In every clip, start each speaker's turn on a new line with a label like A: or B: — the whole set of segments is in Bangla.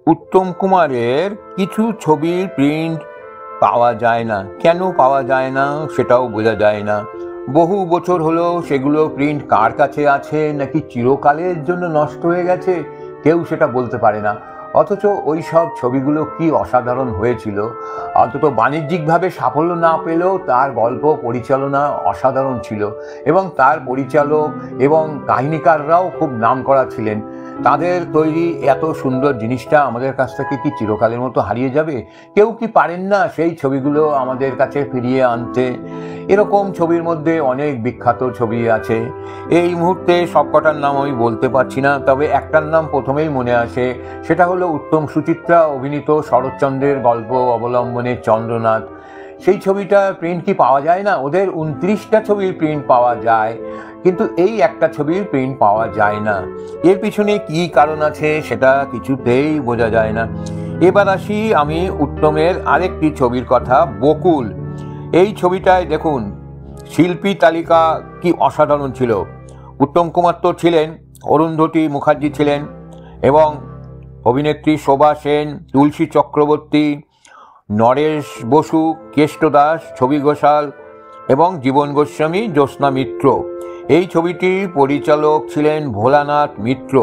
A: উত্তম কুমারের কিছু ছবির প্রিন্ট পাওয়া যায় না। কেন পাওয়া যায় না সেটাও বোঝা যায় না। বহু বছর হলো সেগুলো প্রিন্ট কার কাছে আছে, নাকি চিরকালের জন্য নষ্ট হয়ে গেছে, কেউ সেটা বলতে পারে না। অথচ ওই সব ছবিগুলো কি অসাধারণ হয়েছিল। অন্তত বাণিজ্যিকভাবে সাফল্য না পেলেও তার গল্প পরিচালনা অসাধারণ ছিল, এবং তার পরিচালক এবং কাহিনীকাররাও খুব নামকরা ছিলেন। তাদের তৈরি এত সুন্দর জিনিসটা আমাদের কাছ থেকে কি চিরকালের মতো হারিয়ে যাবে? কেউ কি পারেন না সেই ছবিগুলো আমাদের কাছে ফিরিয়ে আনতে? এরকম ছবির মধ্যে অনেক বিখ্যাত ছবি আছে। এই মুহূর্তে সবকটার নাম আমি বলতে পারছি না, তবে একটার নাম প্রথমেই মনে আসে। সেটা হলো উত্তম সুচিত্রা অভিনীত শরৎচন্দ্রের গল্প অবলম্বনে চন্দ্রনাথ। সেই ছবিটা প্রিন্ট কি পাওয়া যায় না? ওদের 29টা ছবির প্রিন্ট পাওয়া যায়, কিন্তু এই একটা ছবির প্রিন্ট পাওয়া যায় না। এর পিছনে কি কারণ আছে সেটা কিছুতেই বোঝা যায় না। এবার আসি আমি উত্তমের আরেকটি ছবির কথা, বকুল। এই ছবিটায় দেখুন শিল্পী তালিকা কি অসাধারণ ছিল। উত্তম কুমার তো ছিলেন, অরুন্ধতী মুখার্জি ছিলেন, এবং অভিনেত্রী শোভা সেন, তুলসী চক্রবর্তী, নরেশ বসু, কেষ্ট দাস, ছবি ঘোষাল এবং জীবন গোস্বামী, জ্যোৎস্না মিত্র। এই ছবিটির পরিচালক ছিলেন ভোলানাথ মিত্র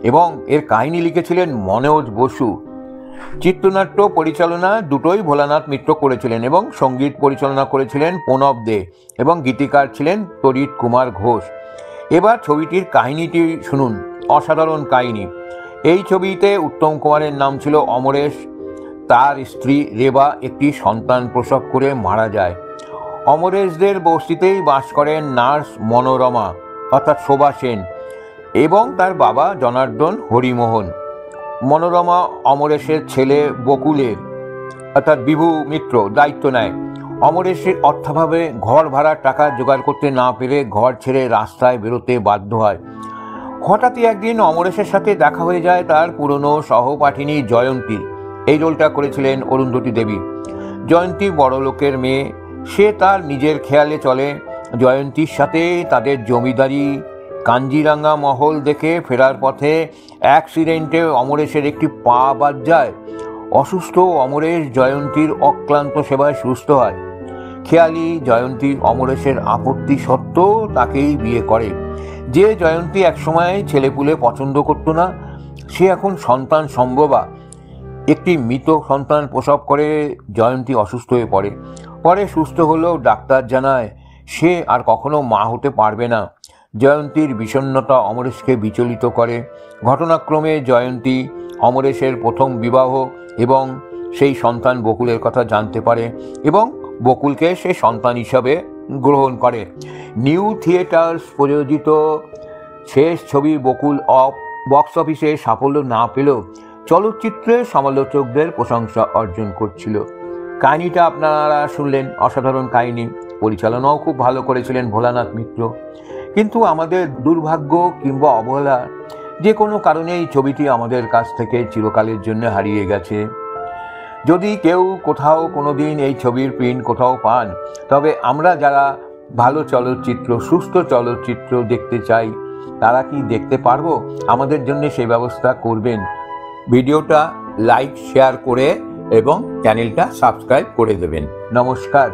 A: এবং এর কাহিনী লিখেছিলেন মনোজ বসু। চিত্রনাট্য পরিচালনা দুটোই ভোলানাথ মিত্র করেছিলেন এবং সঙ্গীত পরিচালনা করেছিলেন প্রণব দে, এবং গীতিকার ছিলেন তরিত কুমার ঘোষ। এবার ছবিটির কাহিনীটি শুনুন, অসাধারণ কাহিনী। এই ছবিতে উত্তম কুমারের নাম ছিল অমরেশ। তার স্ত্রী রেবা একটি সন্তান প্রসব করে মারা যায়। অমরেশদের বস্তিতেই বাস করেন নার্স মনোরমা অর্থাৎ শোভা সেন এবং তার বাবা জনার্দন হরিমোহন। মনোরমা অমরেশের ছেলে বকুলের অর্থাৎ বিভু মিত্র দায়িত্ব নেয়। অমরেশের অর্থাভাবে ঘর ভাড়ার টাকা জোগাড় করতে না পেরে ঘর ছেড়ে রাস্তায় বেরোতে বাধ্য হয়। হঠাৎই একদিন অমরেশের সাথে দেখা হয়ে যায় তার পুরনো সহপাঠিনী জয়ন্তী। এই রোলটা করেছিলেন অরুন্ধতী দেবী। জয়ন্তী বড় লোকের মেয়ে, সে তার নিজের খেয়ালে চলে। জয়ন্তীর সাথে তাদের জমিদারি কাঞ্জিরাঙ্গা মহল দেখে ফেরার পথে অ্যাক্সিডেন্টে অমরেশের একটি পা বাদ যায়। অসুস্থ অমরেশ জয়ন্তীর অক্লান্ত সেবায় সুস্থ হয়। খেয়ালি জয়ন্তী অমরেশের আপত্তি সত্ত্বেও তাকেই বিয়ে করে। যে জয়ন্তী একসময় ছেলেপুলে পছন্দ করত না, সে এখন সন্তান সম্ভবা একটি মৃত সন্তান প্রসব করে। জয়ন্তী অসুস্থ হয়ে পড়ে। পরে সুস্থ হলেও ডাক্তার জানায় সে আর কখনো মা হতে পারবে না। জয়ন্তীর বিষণ্ণতা অমরেশকে বিচলিত করে। ঘটনাক্রমে জয়ন্তী অমরেশের প্রথম বিবাহ এবং সেই সন্তান বকুলের কথা জানতে পারে এবং বকুলকে সে সন্তান হিসাবে গ্রহণ করে। নিউ থিয়েটার্স প্রযোজিত শেষ ছবি বকুল বক্স অফিসে সাফল্য না পেলেও চলচ্চিত্রে সমালোচকদের প্রশংসা অর্জন করছিল। কাহিনীটা আপনারা শুনলেন, অসাধারণ কাহিনী। পরিচালনাও খুব ভালো করেছিলেন ভোলানাথ মিত্র। কিন্তু আমাদের দুর্ভাগ্য কিংবা অবহেলা যে কোনো কারণে এই ছবিটি আমাদের কাছ থেকে চিরকালের জন্য হারিয়ে গেছে। যদি কেউ কোথাও কোনো দিন এই ছবির প্রিন্ট কোথাও পান, তবে আমরা যারা ভালো চলচ্চিত্র, সুস্থ চলচ্চিত্র দেখতে চাই, তারা কি দেখতে পারবো? আমাদের জন্য সেই ব্যবস্থা করবেন। ভিডিওটা লাইক শেয়ার করে এবং চ্যানেলটা সাবস্ক্রাইব করে দেবেন। নমস্কার।